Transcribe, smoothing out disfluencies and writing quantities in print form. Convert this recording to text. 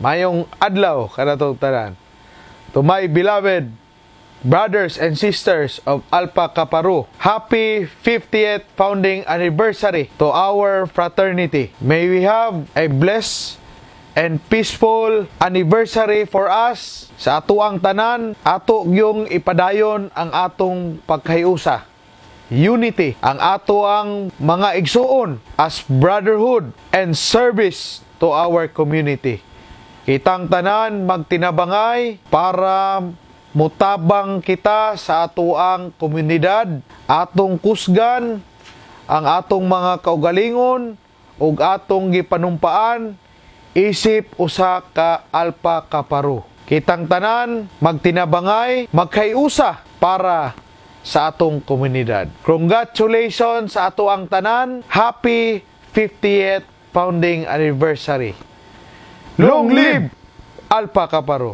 Mayong adlaw kanatong tanan. To my beloved brothers and sisters of Alpha Kappa Rho, happy 50th founding anniversary to our fraternity. May we have a blessed and peaceful anniversary for us. Sa ato ang tanan, ato yung ipadayon ang atong pagkayusa. Unity ang ato ang mga igsuon as brotherhood and service to our community. Kitang tanan magtinabangay para mutabang kita sa atoang komunidad, atong kusgan ang atong mga kaugalingon ug atong gipanumpaan isip usa ka Alpha Kappa Rho. Kitang tanan magtinabangay, magkayusa para sa atong komunidad. Congratulations sa atoang tanan. Happy 50th founding anniversary. Long live Alpha Kappa Rho.